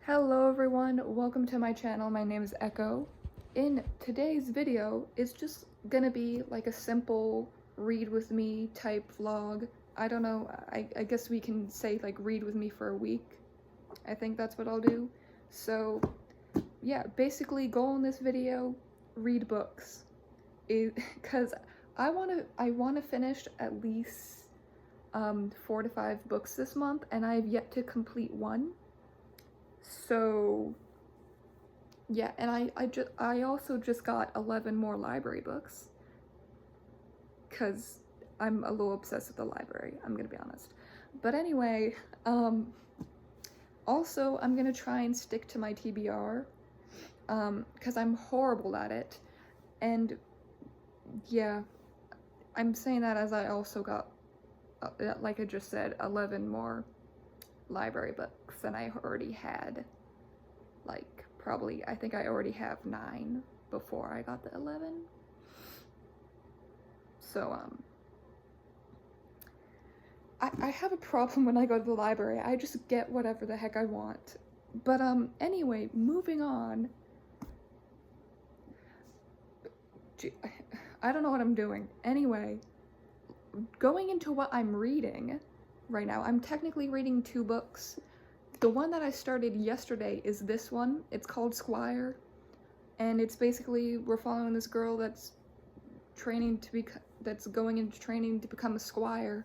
Hello everyone, welcome to my channel. My name is Echo. In today's video, it's just gonna be like a simple read with me type vlog. I don't know, I guess we can say like read with me for a week. I think that's what I'll do. So yeah, basically goal in this video, read books. Because I wanna finish at least 4 to 5 books this month, and I have yet to complete one. So yeah, and I also just got 11 more library books because I'm a little obsessed with the library, I'm gonna be honest. But anyway, also I'm gonna try and stick to my TBR because I'm horrible at it. And yeah, I'm saying that as I also got, like I just said, 11 more library books than I already had. Like, probably, I think I already have 9 before I got the 11. So, I have a problem when I go to the library. I just get whatever the heck I want. But, anyway, moving on. I don't know what I'm doing. Anyway, going into what I'm reading right now, I'm technically reading 2 books. The one that I started yesterday is this one. It's called Squire, and it's basically we're following this girl that's going into training to become a squire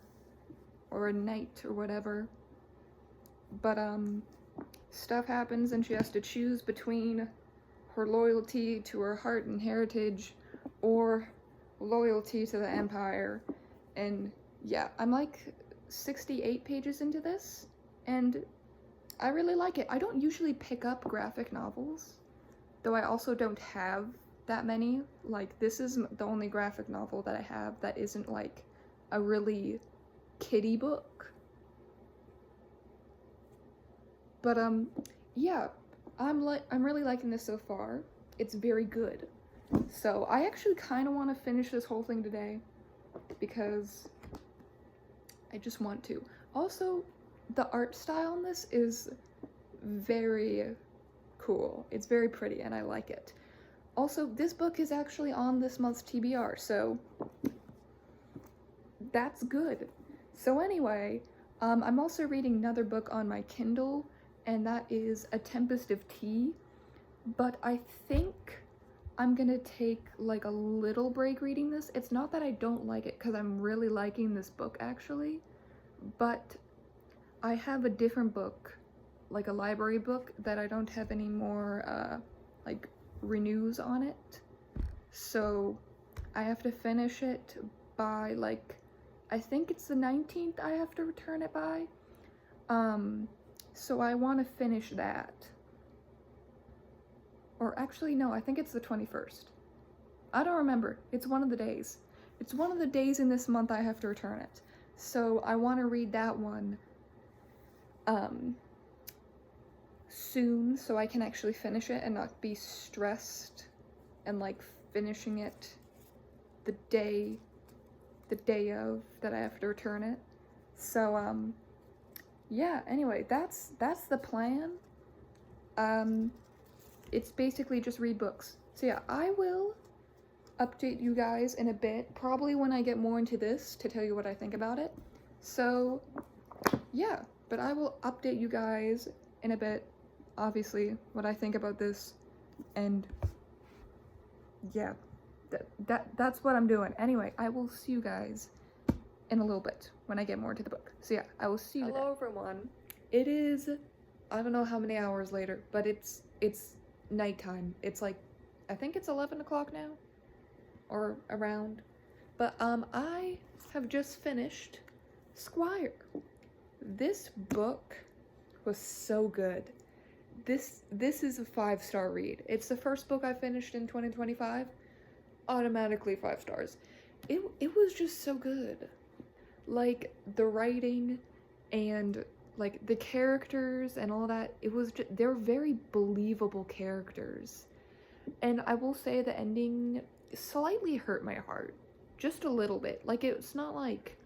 or a knight or whatever. But stuff happens and she has to choose between her loyalty to her heart and heritage or loyalty to the empire. And yeah, I'm like 68 pages into this, and I really like it. I don't usually pick up graphic novels, though I also don't have that many. Like, this is the only graphic novel that I have that isn't like a really kiddie book. But yeah, I'm really liking this so far. It's very good. So I actually kind of want to finish this whole thing today because I just want to. Also, the art style in this is very cool. It's very pretty and I like it. Also, this book is actually on this month's TBR, so that's good. So anyway, I'm also reading another book on my Kindle, and that is A Tempest of Tea, but I think I'm gonna take like a little break reading this. It's not that I don't like it, because I'm really liking this book actually, but I have a different book, like a library book, that I don't have any more like renews on it, so I have to finish it by like, I think it's the 19th I have to return it by. So I want to finish that. Or actually no, I think it's the 21st. I don't remember. It's one of the days. It's one of the days in this month I have to return it. So I want to read that one soon, so I can actually finish it and not be stressed and like finishing it the day of that I have to return it. So yeah, anyway, that's the plan. It's basically just read books. So yeah, I will update you guys in a bit, probably when I get more into this, to tell you what I think about it. So yeah, but I will update you guys in a bit, obviously, what I think about this, and yeah, that's what I'm doing. Anyway, I will see you guys in a little bit when I get more into the book. So yeah, I will see you then. Hello everyone. It is, I don't know how many hours later, but it's nighttime. It's like, I think it's 11 o'clock now, or around. But I have just finished Squire. This book was so good. This is a 5-star read. It's the first book I finished in 2025. Automatically 5 stars. It was just so good. Like, the writing and like the characters and all that, it was just, they're very believable characters. And I will say the ending slightly hurt my heart, just a little bit. Like, it's not like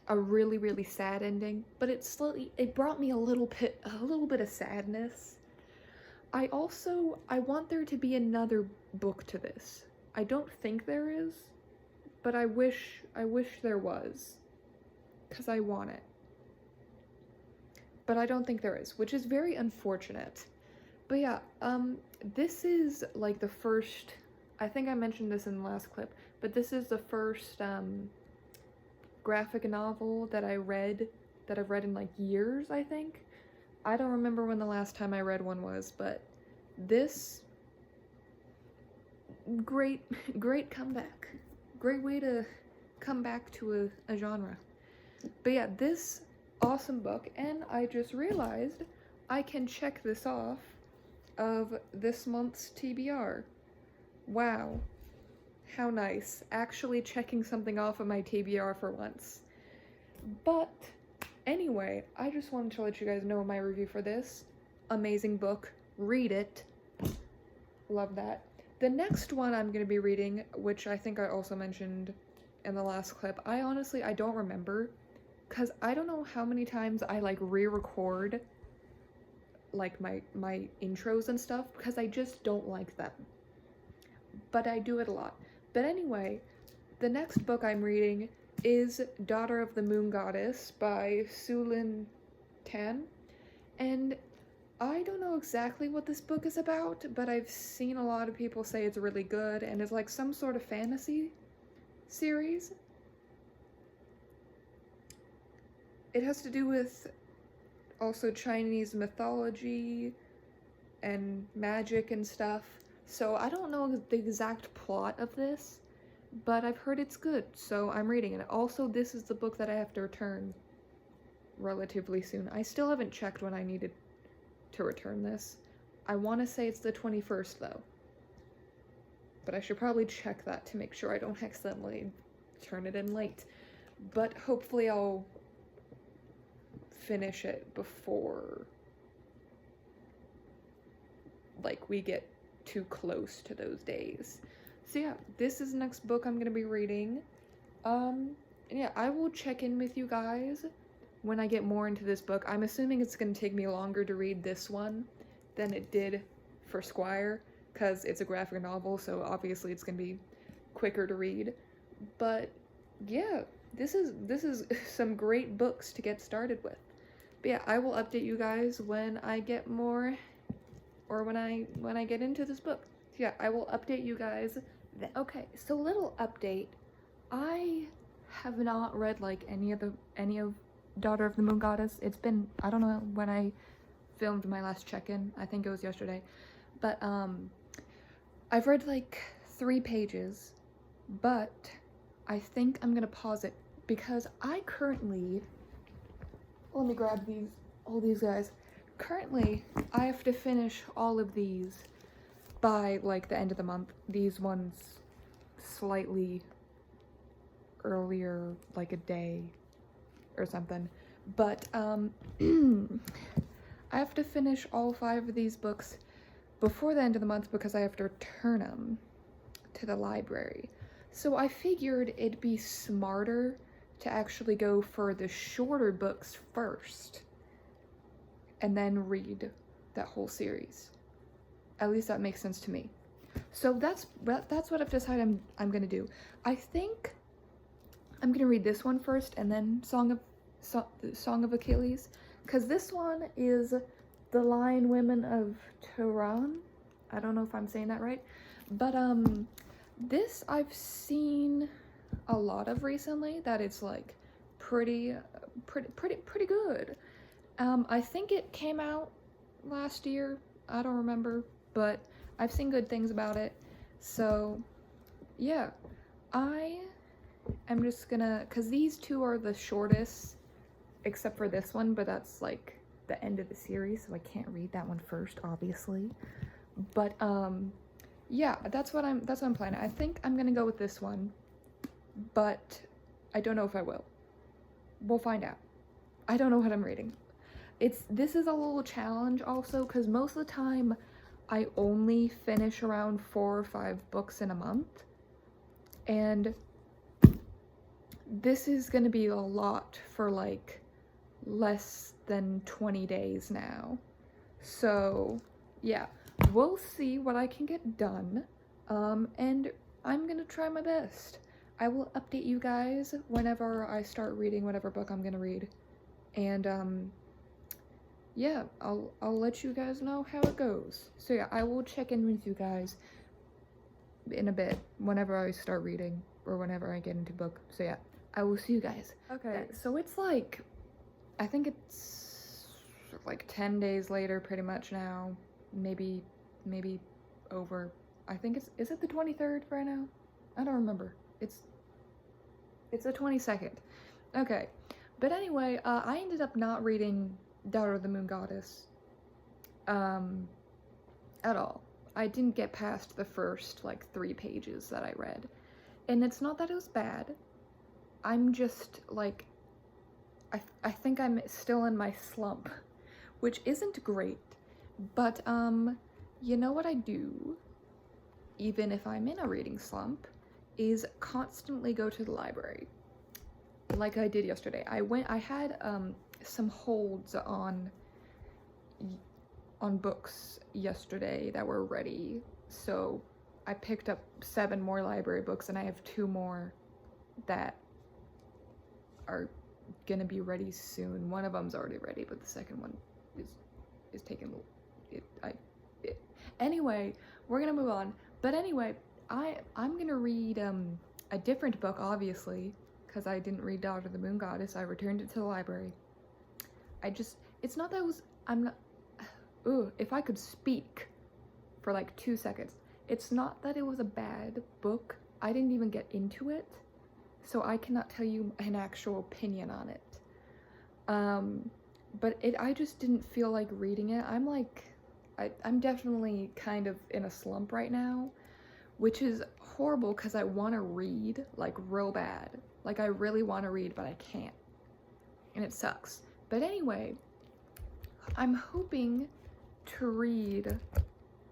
a really, really sad ending, but it brought me a little bit of sadness. I want there to be another book to this. I don't think there is, but I wish there was, because I want it. But I don't think there is, which is very unfortunate. But yeah, this is like the first, I think I mentioned this in the last clip, but this is the first graphic novel that I've read in like years, I think. I don't remember when the last time I read one was, but this, great comeback. Great way to come back to a genre. But yeah, this awesome book, and I just realized I can check this off of this month's TBR. Wow. How nice. Actually checking something off of my TBR for once. But anyway, I just wanted to let you guys know my review for this. Amazing book. Read it. Love that. The next one I'm going to be reading, which I think I also mentioned in the last clip, I don't remember, because I don't know how many times I like re-record like my intros and stuff, because I just don't like them. But I do it a lot. But anyway, the next book I'm reading is Daughter of the Moon Goddess by Sulin Tan. And I don't know exactly what this book is about, but I've seen a lot of people say it's really good, and it's like some sort of fantasy series. It has to do with also Chinese mythology and magic and stuff. So I don't know the exact plot of this, but I've heard it's good, so I'm reading it. Also, this is the book that I have to return relatively soon. I still haven't checked when I needed to return this. I want to say it's the 21st though, but I should probably check that to make sure I don't accidentally turn it in late. But hopefully I'll finish it before like we get too close to those days. So yeah, this is the next book I'm gonna be reading. Yeah, I will check in with you guys when I get more into this book. I'm assuming it's gonna take me longer to read this one than it did for Squire, because it's a graphic novel, so obviously it's gonna be quicker to read. But yeah, this is some great books to get started with. But yeah, I will update you guys when I get more, or when I get into this book. So yeah, I will update you guys then. Okay, so little update. I have not read like any of Daughter of the Moon Goddess. It's been, I don't know when I filmed my last check-in. I think it was yesterday. But I've read like 3 pages, but I think I'm gonna pause it because I currently, let me grab all these guys. Currently, I have to finish all of these by like the end of the month. These ones slightly earlier, like a day or something. But I have to finish all 5 of these books before the end of the month because I have to return them to the library. So I figured it'd be smarter to actually go for the shorter books first and then read that whole series. At least that makes sense to me. So that's what I've decided I'm gonna do. I think I'm gonna read this one first and then Song of Achilles, because this one is The Lion Women of Tehran. I don't know if I'm saying that right, but this I've seen a lot of recently, that it's like pretty good. I think it came out last year, I don't remember, but I've seen good things about it. So yeah, I am just gonna, because these 2 are the shortest except for this one, but that's like the end of the series, so I can't read that one first, obviously. But yeah, that's what I'm planning. I think I'm gonna go with this one, but I don't know if I will. We'll find out. I don't know what I'm reading. This is a little challenge also, because most of the time I only finish around 4 or 5 books in a month, and this is gonna be a lot for like less than 20 days now. So yeah, we'll see what I can get done. And I'm gonna try my best. I will update you guys whenever I start reading whatever book I'm gonna read. And yeah, I'll let you guys know how it goes. So yeah, I will check in with you guys in a bit whenever I start reading or whenever I get into book. So yeah, I will see you guys. Okay, so it's like, I think it's like 10 days later pretty much now. Maybe over. I think is it the 23rd right now? I don't remember. It's the 22nd. Okay. But anyway, I ended up not reading Daughter of the Moon Goddess at all. I didn't get past the first like 3 pages that I read. And it's not that it was bad. I'm just like, I think I'm still in my slump, which isn't great. But you know what I do, even if I'm in a reading slump, is constantly go to the library. Like I did yesterday. I had some holds on books yesterday that were ready, so I picked up 7 more library books, and I have 2 more that are gonna be ready soon. One of them's already ready, but the second one is taking anyway, we're gonna move on. But anyway, I'm gonna read a different book, obviously, because I didn't read Daughter of the Moon Goddess. I returned it to the library. It's not that it was, I'm not, if I could speak for like 2 seconds. It's not that it was a bad book. I didn't even get into it, so I cannot tell you an actual opinion on it. But I just didn't feel like reading it. I'm definitely kind of in a slump right now, which is horrible because I want to read, like, real bad. Like, I really want to read, but I can't. And it sucks. But anyway, I'm hoping to read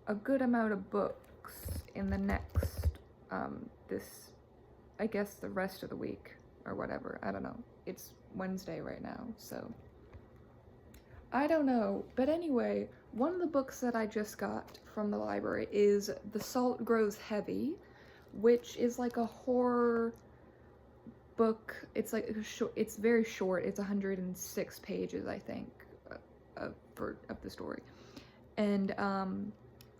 a good amount of books in the next, I guess the rest of the week, or whatever. I don't know. It's Wednesday right now, so I don't know. But anyway, one of the books that I just got from the library is The Salt Grows Heavy, which is like a horror book. It's like it's very short. It's 106 pages, I think, of the story. And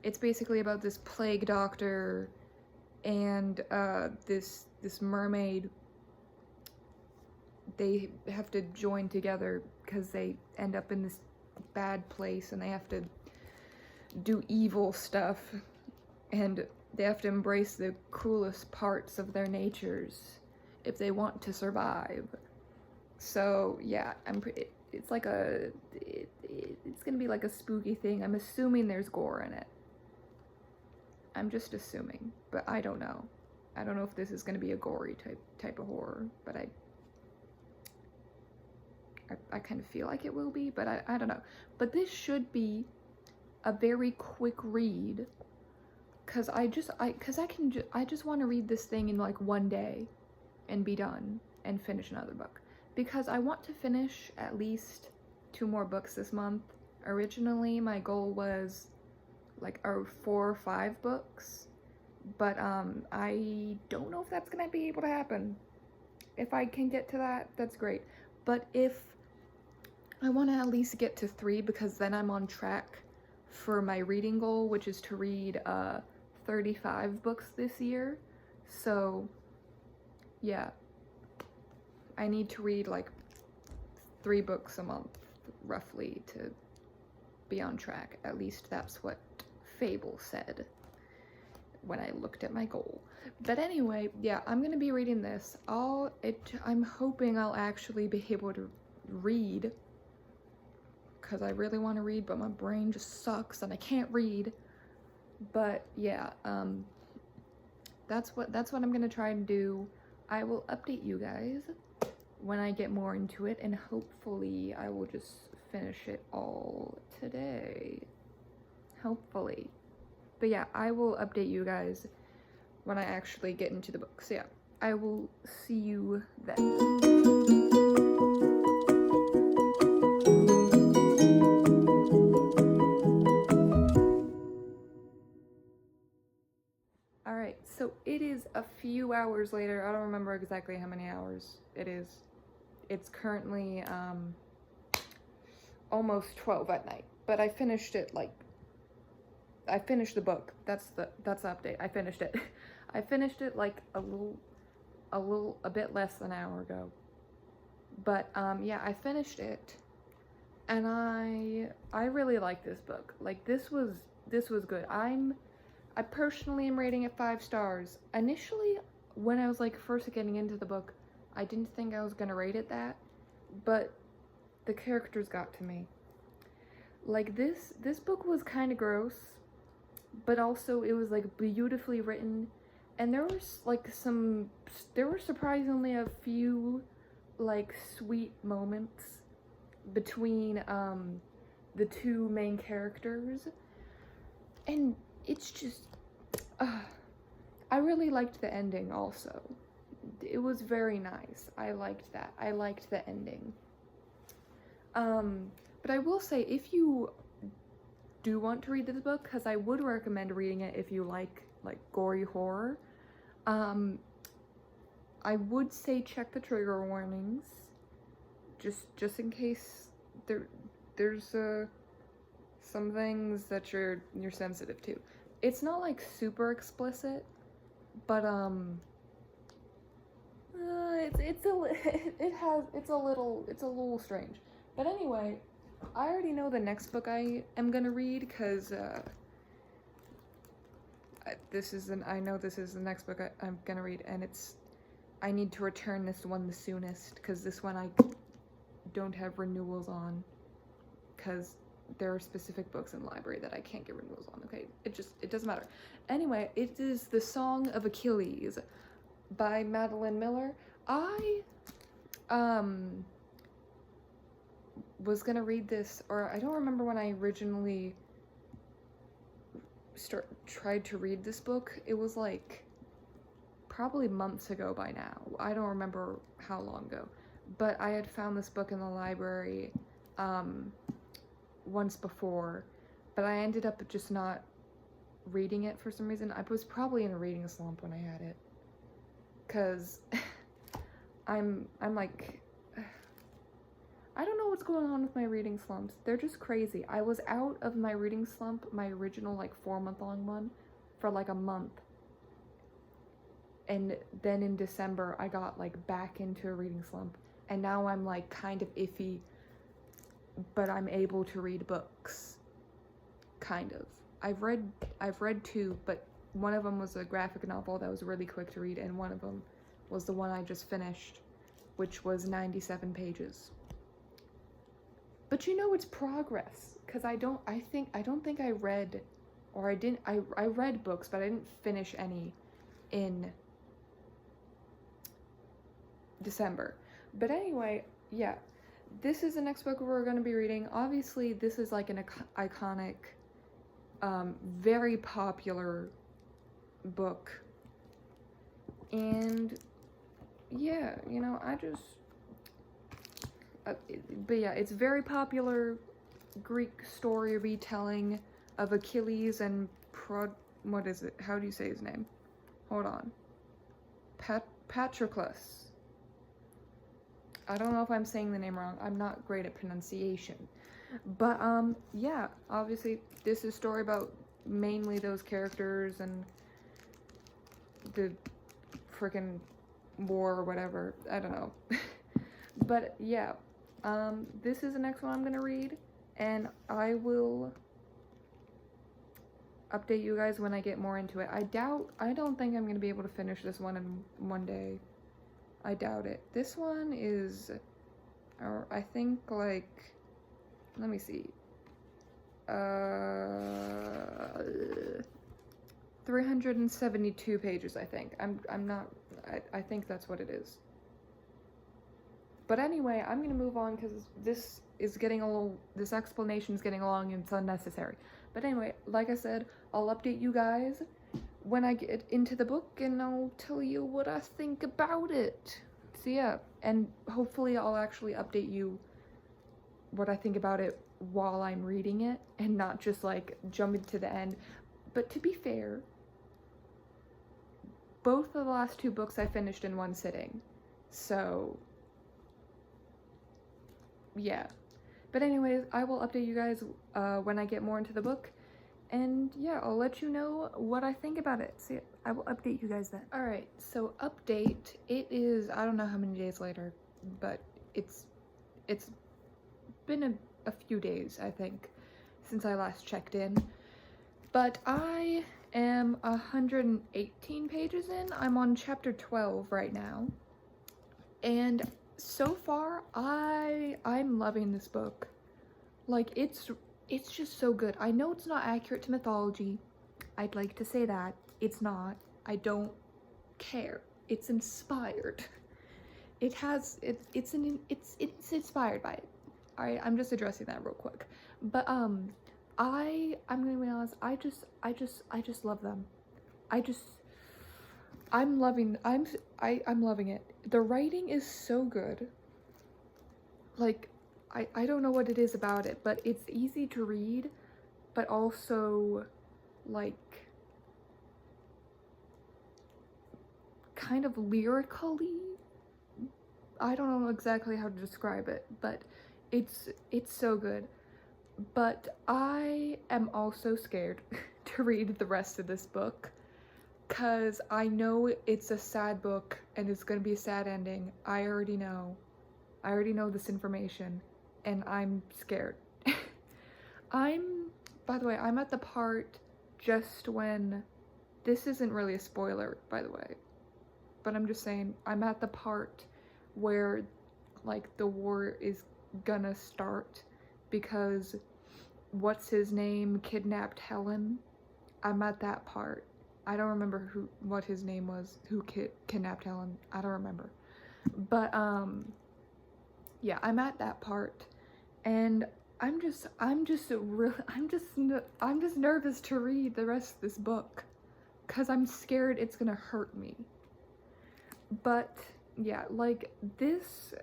it's basically about this plague doctor and this mermaid. They have to join together because they end up in this bad place and they have to do evil stuff, and they have to embrace the cruelest parts of their natures if they want to survive. So yeah, it's like it's gonna be like a spooky thing. I'm assuming there's gore in it. I'm just assuming, but I don't know. I don't know if this is gonna be a gory type of horror, but I kind of feel like it will be, but I don't know. But this should be a very quick read, cause I just want to read this thing in like one day and be done and finish another book, because I want to finish at least 2 more books this month. Originally, my goal was like 4 or 5 books, but I don't know if that's gonna be able to happen. If I can get to that, that's great. But if I want to at least get to 3, because then I'm on track for my reading goal, which is to read 35 books this year. So yeah, I need to read like 3 books a month roughly to be on track. At least that's what Fable said when I looked at my goal. But anyway, yeah, I'm gonna be reading this. I'm hoping I'll actually be able to read, because I really want to read, but my brain just sucks and I can't read. But yeah, that's what I'm gonna try and do. I will update you guys when I get more into it, and hopefully I will just finish it all today. Hopefully. But yeah, I will update you guys when I actually get into the book. So yeah, I will see you then. Alright, so it is a few hours later. I don't remember exactly how many hours it is. It's currently almost 12 at night, but I finished it I finished the book. That's the update. I finished it. I finished it like a bit less than an hour ago. But yeah, I finished it, and I really like this book. Like this was good. I personally am rating it 5 stars. Initially, when I was like first getting into the book, I didn't think I was gonna rate it that, but the characters got to me. Like this book was kind of gross, but also it was like beautifully written, and there were surprisingly a few like sweet moments between the two main characters, and it's just I really liked the ending also. It was very nice. I liked that. I liked the ending. But I will say, if you do want to read this book, because I would recommend reading it if you like gory horror, I would say check the trigger warnings, just in case there's some things that you're sensitive to. It's not like super explicit, but it's a little strange. But anyway, I already know the next book I am gonna read, because I know this is the next book I'm gonna read, and I need to return this one the soonest, because this one I don't have renewals on, because there are specific books in the library that I can't get renewals on. Okay, it doesn't matter. Anyway, it is The Song of Achilles by Madeline Miller. I was gonna read this, or I don't remember when I originally tried to read this book. It was like probably months ago by now. I don't remember how long ago, but I had found this book in the library once before, but I ended up just not reading it for some reason. I was probably in a reading slump when I had it, because I'm like, I don't know what's going on with my reading slumps. They're just crazy. I was out of my reading slump, my original like 4-month-long one, for like a month, and then in December I got like back into a reading slump, and now I'm like kind of iffy, but I'm able to read books, kind of. I've read 2, but one of them was a graphic novel that was really quick to read, and one of them was the one I just finished, which was 97 pages. But you know, it's progress, because I don't think I read, or I read books, but I didn't finish any in December. But anyway, yeah, this is the next book we're going to be reading. Obviously, this is like an iconic, very popular book, and yeah, you know, but yeah, it's very popular Greek story retelling of Achilles and what is it? How do you say his name? Hold on. Patroclus. I don't know if I'm saying the name wrong. I'm not great at pronunciation. But yeah, obviously this is a story about mainly those characters and the freaking war or whatever. I don't know. But yeah, this is the next one I'm gonna read, and I will update you guys when I get more into it. I don't think I'm gonna be able to finish this one in one day. I doubt it. This one is, I think, like, let me see, 372 pages, I think. I think that's what it is. But anyway, I'm gonna move on, because this explanation is getting long and it's unnecessary. But anyway, like I said, I'll update you guys when I get into the book, and I'll tell you what I think about it. So yeah, and hopefully I'll actually update you what I think about it while I'm reading it, and not just like jumping to the end. But to be fair, both of the last 2 books I finished in one sitting, so yeah. But anyways, I will update you guys when I get more into the book, and yeah, I'll let you know what I think about it. So yeah, I will update you guys then. Alright, so update, it is, I don't know how many days later, but it's been a few days, I think, since I last checked in. But I am 118 pages in. I'm on chapter 12 right now. And so far, I'm loving this book. Like, it's just so good. I know it's not accurate to mythology. I'd like to say that. It's not. I don't care. It's inspired. It's inspired by it. Alright, I'm just addressing that real quick. But I'm gonna be honest, I just love them. I'm loving it. The writing is so good. Like, I don't know what it is about it, but it's easy to read, but also, like, kind of lyrically. I don't know exactly how to describe it, but it's so good. But I am also scared to read the rest of this book, because I know it's a sad book and it's gonna be a sad ending. I already know this information, and I'm scared. By the way, I'm at the part just when, this isn't really a spoiler, by the way, but I'm just saying, I'm at the part where, like, the war is gonna start, because what's his name kidnapped Helen. I'm at that part. I don't remember what his name was, who kidnapped Helen. I don't remember. But yeah, I'm at that part, and I'm just nervous to read the rest of this book, cuz I'm scared it's going to hurt me. But yeah, like, this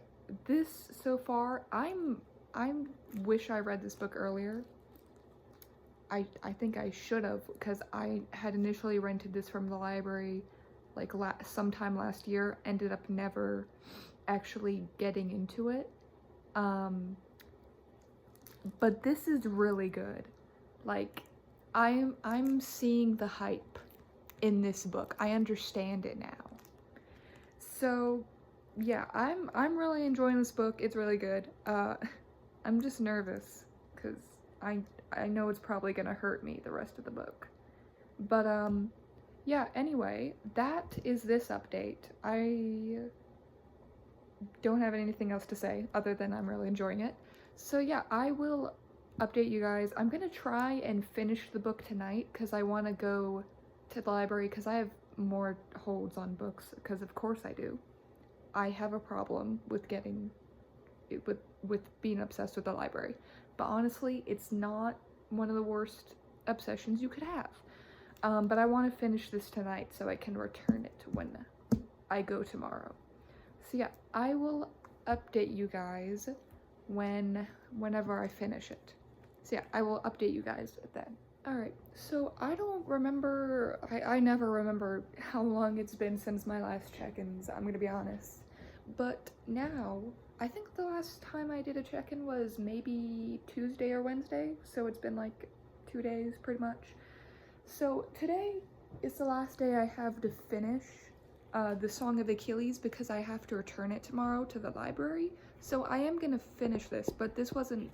so far, I wish I read this book earlier. I think I should have, because I had initially rented this from the library like sometime last year, ended up never actually getting into it. But this is really good. Like, I'm seeing the hype in this book. I understand it now. So yeah, I'm really enjoying this book. It's really good. I'm just nervous because I know it's probably gonna hurt me the rest of the book. But yeah, anyway, that is this update. I don't have anything else to say other than I'm really enjoying it. So yeah, I will update you guys. I'm gonna try and finish the book tonight because I want to go to the library, because I have more holds on books, because of course I do. I have a problem with getting with being obsessed with the library, but honestly, it's not one of the worst obsessions you could have. But I want to finish this tonight so I can return it when I go tomorrow. So yeah, I will update you guys whenever I finish it. So yeah, I will update you guys then. Alright, so I don't remember, I never remember how long it's been since my last check-ins, I'm gonna be honest. But now, I think the last time I did a check-in was maybe Tuesday or Wednesday, so it's been like 2 days pretty much. So today is the last day I have to finish the Song of Achilles, because I have to return it tomorrow to the library. So I am gonna finish this, but this wasn't,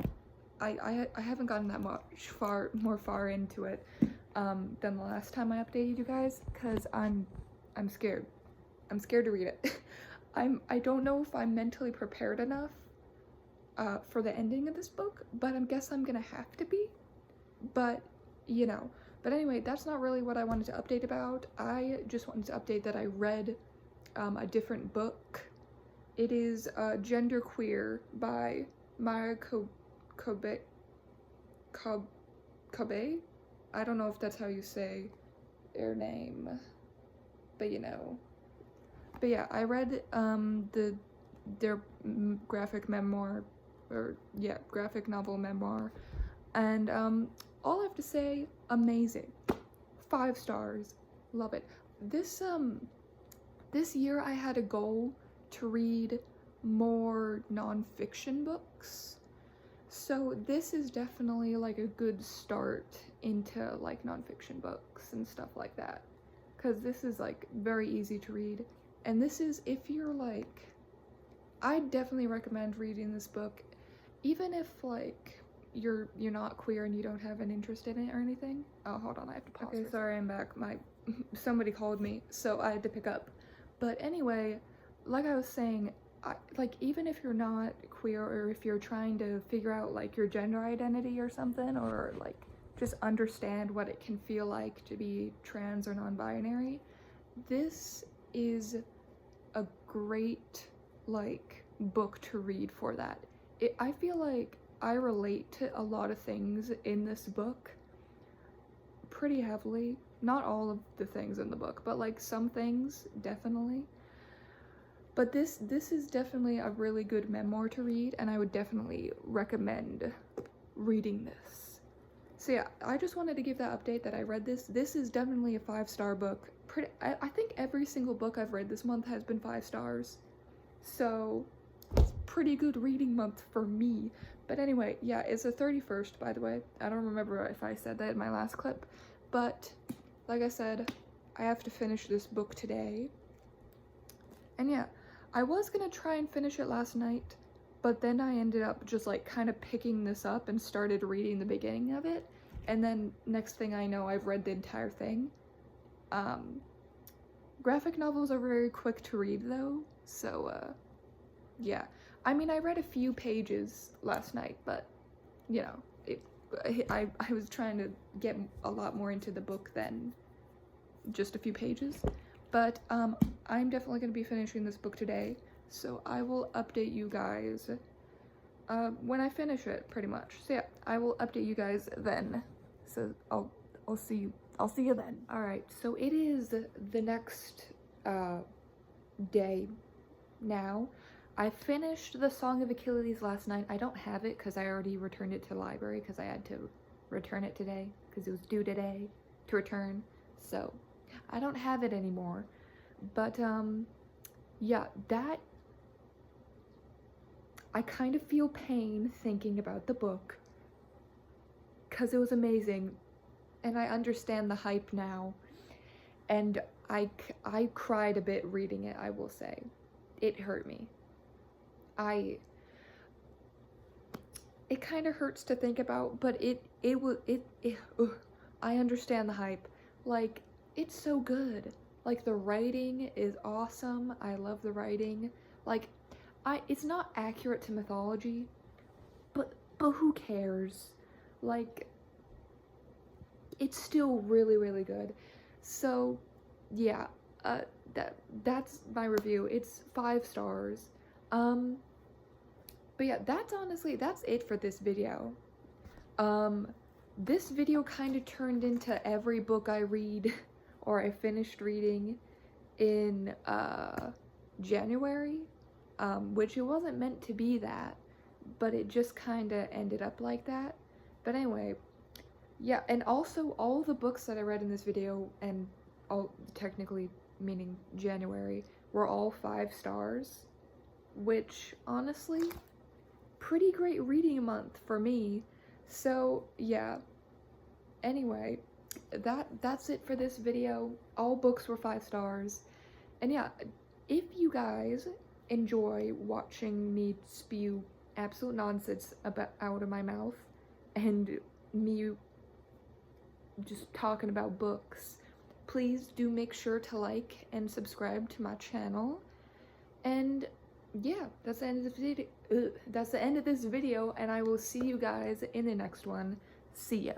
I haven't gotten that much more far into it than the last time I updated you guys, because I'm scared. I'm scared to read it. I don't know if I'm mentally prepared enough for the ending of this book, but I guess I'm gonna have to be. But you know. But anyway, that's not really what I wanted to update about. I just wanted to update that I read a different book. It is Genderqueer by Maya Kobe. I don't know if that's how you say her name, but you know. But yeah, I read their graphic memoir, or yeah, graphic novel memoir, and all I have to say, amazing. 5 stars. Love it. This year I had a goal to read more nonfiction books. So this is definitely like a good start into like nonfiction books and stuff like that. Cause this is like very easy to read. And this is, if you're like, I definitely recommend reading this book, even if like you're not queer and you don't have an interest in it or anything. Oh, hold on, I have to pause. Okay, sorry, I'm back. Somebody called me, so I had to pick up. But anyway, like I was saying, like even if you're not queer, or if you're trying to figure out like your gender identity or something, or like just understand what it can feel like to be trans or non-binary, this is a great like book to read for that. I feel like I relate to a lot of things in this book pretty heavily. Not all of the things in the book, but like some things definitely. But this is definitely a really good memoir to read, and I would definitely recommend reading this. So yeah, I just wanted to give that update that I read this. This is definitely a 5-star book. I think every single book I've read this month has been 5 stars. So it's pretty good reading month for me. But anyway, yeah, it's the 31st, by the way. I don't remember if I said that in my last clip. But like I said, I have to finish this book today. And yeah, I was gonna try and finish it last night, but then I ended up just like kind of picking this up and started reading the beginning of it. And then next thing I know, I've read the entire thing. Graphic novels are very quick to read though, so yeah. I mean, I read a few pages last night, but you know, I was trying to get a lot more into the book than just a few pages. But I'm definitely going to be finishing this book today, so I will update you guys when I finish it, pretty much. So yeah, I will update you guys then. So I'll see you then. All right, so it is the next day now. I finished the Song of Achilles last night. I don't have it because I already returned it to the library because I had to return it today because it was due today to return. So I don't have it anymore. But yeah, that, I kind of feel pain thinking about the book because it was amazing and I understand the hype now, and I cried a bit reading it, I will say. It hurt me. It kind of hurts to think about, but I understand the hype. Like, it's so good. Like, the writing is awesome. I love the writing. Like, it's not accurate to mythology, but who cares? Like, it's still really, really good. So, yeah, that's my review. It's 5 stars. But yeah, that's it for this video. This video kind of turned into every book I read or I finished reading in January, which it wasn't meant to be that, but it just kind of ended up like that. But anyway, yeah, and also all the books that I read in this video, and all technically meaning January, were all 5 stars, which honestly, pretty great reading month for me. So yeah, anyway, that's it for this video. All books were 5 stars. And yeah, if you guys enjoy watching me spew absolute nonsense out of my mouth and me just talking about books, please do make sure to like and subscribe to my channel. And yeah, that's the end of this video. That's the end of this video, and I will see you guys in the next one. See ya.